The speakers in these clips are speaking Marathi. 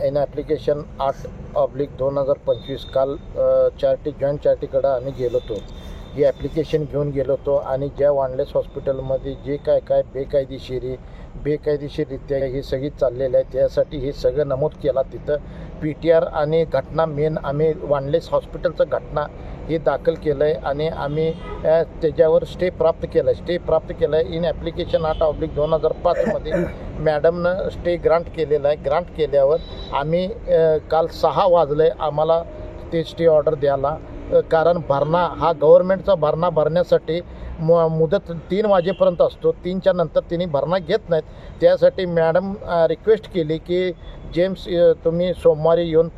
इन ॲप्लिकेशन 8/2025 काल जॉईंट चार्टीकडं आम्ही गेलो होतो. ही ॲप्लिकेशन घेऊन गेलो होतो आणि ज्या वांडलेस हॉस्पिटलमध्ये जे काय बेकायदेशीररित्या ही सगळी चाललेलं आहे त्यासाठी हे सगळं नमूद केला. तिथं PTR आणि घटना मेन आम्ही वांडलेस हॉस्पिटलचं घटना हे दाखल केलं आहे आणि आम्ही त्याच्यावर स्टे प्राप्त केलं आहे. इन ॲप्लिकेशन 8/2005 मॅडमनं स्टे ग्रांट केलेला आहे. ग्रांट केल्यावर आम्ही काल 6 वाजले आम्हाला ते स्टे ऑर्डर द्यायला, कारण भरणा हा गव्हर्नमेंटचा भरणा भरण्यासाठी मुदत 3 वाजेपर्यंत असतो. 3च्या नंतर तिने भरणा घेत नाहीत. त्यासाठी मॅडम रिक्वेस्ट केली की जेम्स तुम्ही सोमवारी येऊन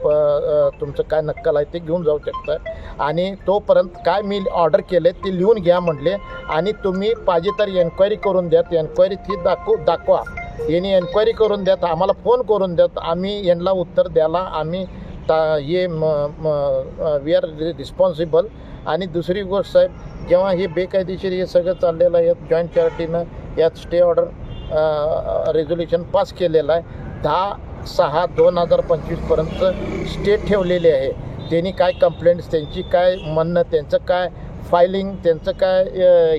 तुमचं काय नक्कल आहे ते घेऊन जाऊ शकता आणि तोपर्यंत काय मी ऑर्डर केले ते लिहून घ्या म्हटले आणि तुम्ही पाहिजे तर एन्क्वायरी करून द्यात. एन्क्वायरी ती दाखवा. यांनी एन्क्वायरी करून द्यात, आम्हाला फोन करून द्यात. आम्ही यांना उत्तर द्यायला आम्ही वी आर रिस्पॉन्सिबल. आणि दुसरी गोष्ट साहेब, जेव्हा हे बेकायदेशीर हे सगळं चाललेलं आहे, जॉईंट चार्टीनं यात स्टे ऑर्डर रेझोल्युशन पास केलेलं आहे. 10/6/2025 स्टे ठेवलेले आहे. त्यांनी काय कंप्लेंट्स, त्यांची काय म्हणणं, त्यांचं काय फायलिंग, त्यांचं काय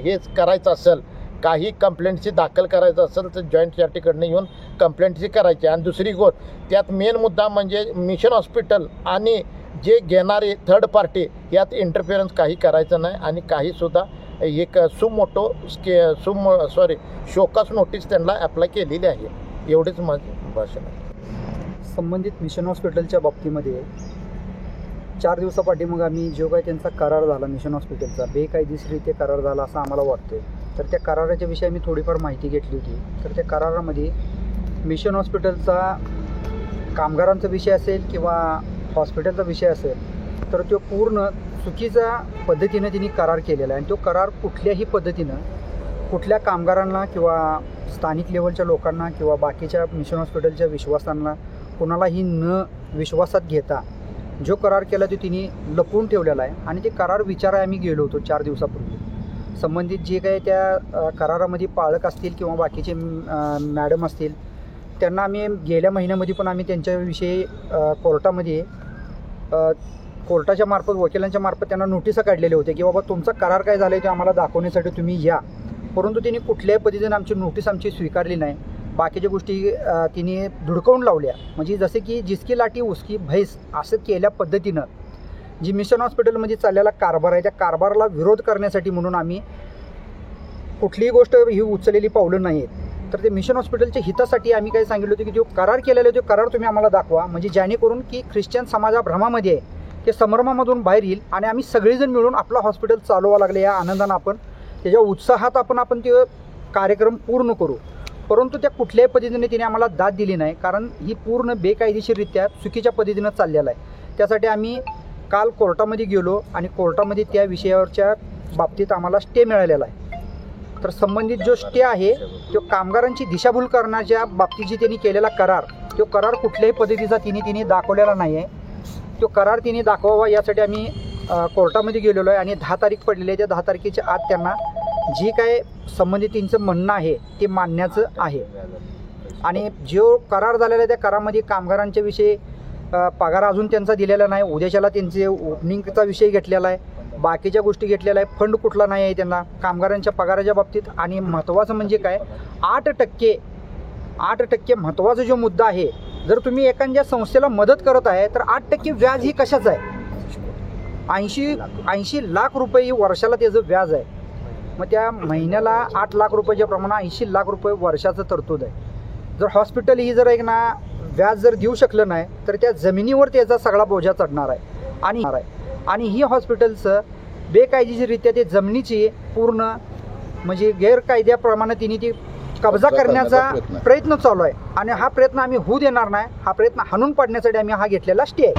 हेच करायचं असेल, काही कंप्लेंटची दाखल करायचं असेल तर जॉईंट चार्टीकडनं येऊन कंप्लेंटची करायची. आणि दुसरी गोष्ट त्यात मेन मुद्दा म्हणजे मिशन हॉस्पिटल आणि जे घेणारे थर्ड पार्टी यात इंटरफिरन्स काही करायचं नाही आणि काहीसुद्धा एक शोकास नोटीस त्यांना अप्लाय केलेली आहे. एवढेच माझे भाषण आहे. संबंधित मिशन हॉस्पिटलच्या बाबतीमध्ये 4 दिवसापाठी आम्ही जो काही त्यांचा करार झाला मिशन हॉस्पिटलचा बेकायदेशीररित्या करार झाला असं आम्हाला वाटतं. तर त्या कराराच्या विषयी आम्ही थोडीफार माहिती घेतली होती. तर त्या करारामध्ये मिशन हॉस्पिटलचा कामगारांचा विषय असेल किंवा हॉस्पिटलचा विषय असेल तर तो पूर्ण चुकीच्या पद्धतीनं त्यांनी करार केलेला आहे. आणि तो करार कुठल्याही पद्धतीनं कुठल्या कामगारांना किंवा स्थानिक लेवलच्या लोकांना किंवा बाकीच्या मिशन हॉस्पिटलच्या विश्वासांना कोणालाही न विश्वासात घेता जो करार केला तो तिने लपवून ठेवलेला आहे. आणि ते करार विचारायला आम्ही गेलो होतो 4 दिवसापूर्वी. संबंधित जे काही त्या करारामध्ये पाळक असतील किंवा बाकीचे मॅडम असतील त्यांना आम्ही गेल्या महिन्यामध्ये पण आम्ही त्यांच्याविषयी कोर्टाच्या मार्फत वकिलांच्या मार्फत त्यांना नोटिसा काढलेले होते की बाबा तुमचा करार काय झाला आहे ते आम्हाला दाखवण्यासाठी तुम्ही या. परंतु त्यांनी कुठल्याही पद्धतीने आमची स्वीकारली नाही. बाकीच्या गोष्टी तिने धुडकावून लावल्या. म्हणजे जसे की जिसकी लाठी उसकी भैंस असं केल्या पद्धतीनं जी मिशन हॉस्पिटलमध्ये चाललेला कारभार आहे त्या कारभाराला विरोध करण्यासाठी म्हणून आम्ही कुठलीही गोष्ट ही उचललेली पावलं नाही आहेत. तर ते मिशन हॉस्पिटलच्या हितासाठी आम्ही काय सांगितलं होतं की जो करार केलेला आहे तो करार तुम्ही आम्हाला दाखवा, म्हणजे जेणेकरून की ख्रिश्चन समाज भ्रमामध्ये आहे ते संभ्रमामधून बाहेर येईल आणि आम्ही सगळेजण मिळून आपला हॉस्पिटल चालवा लागले या आनंदानं आपण त्याच्या उत्साहात आपण ते कार्यक्रम पूर्ण करू. परंतु त्या कुठल्याही पद्धतीने तिने आम्हाला दाद दिली नाही, कारण ही पूर्ण बेकायदेशीररित्या चुकीच्या पद्धतीनं चाललेलं आहे. त्यासाठी आम्ही काल कोर्टामध्ये गेलो आणि कोर्टामध्ये त्या विषयावरच्या बाबतीत आम्हाला स्टे मिळालेला आहे. तर संबंधित जो स्टे आहे तो कामगारांची दिशाभूल करण्याच्या बाबतीत जी त्यांनी केलेला करार तो करार कुठल्याही पद्धतीचा तिने दाखवलेला नाही आहे. तो करार तिने दाखवावा यासाठी आम्ही कोर्टामध्ये गेलेलो आहे आणि 10 तारीख पडलेली आहे. त्या 10 तारखेच्या आत त्यांना जी काय संबंधितींचं म्हणणं आहे ते मानण्याचं आहे. आणि जो करार झालेला आहे त्या करारामध्ये कामगारांच्या विषयी पगार अजून त्यांचा दिलेला नाही. उद्याच्याला त्यांचे ओपनिंगचा विषय घेतलेला आहे, बाकीच्या गोष्टी घेतलेल्या आहे, फंड कुठला नाही आहे त्यांना कामगारांच्या पगाराच्या बाबतीत. आणि महत्त्वाचं म्हणजे काय 8% महत्त्वाचा जो मुद्दा आहे, जर तुम्ही एखाद्या संस्थेला मदत करत आहे तर 8% व्याज ही कशाचं आहे? 80 लाख रुपये वर्षाला त्याचं व्याज आहे. मग त्या महिन्याला 8 लाख रुपयाच्या प्रमाणात 80 लाख रुपये वर्षाचं तरतूद आहे. जर हॉस्पिटल ही जर व्याज जर देऊ शकलं नाही तर त्या जमिनीवर त्याचा सगळा बोजा चढणार आहे. आणि ही हॉस्पिटलचं बेकायदेशीररित्या ते जमिनीची पूर्ण म्हणजे गैरकायद्याप्रमाणे तिने ती कब्जा करण्याचा प्रयत्न चालू आहे. आणि हा प्रयत्न आम्ही होऊ देणार नाही. हा प्रयत्न हाणून पाडण्यासाठी आम्ही हा घेतलेला स्टे आहे.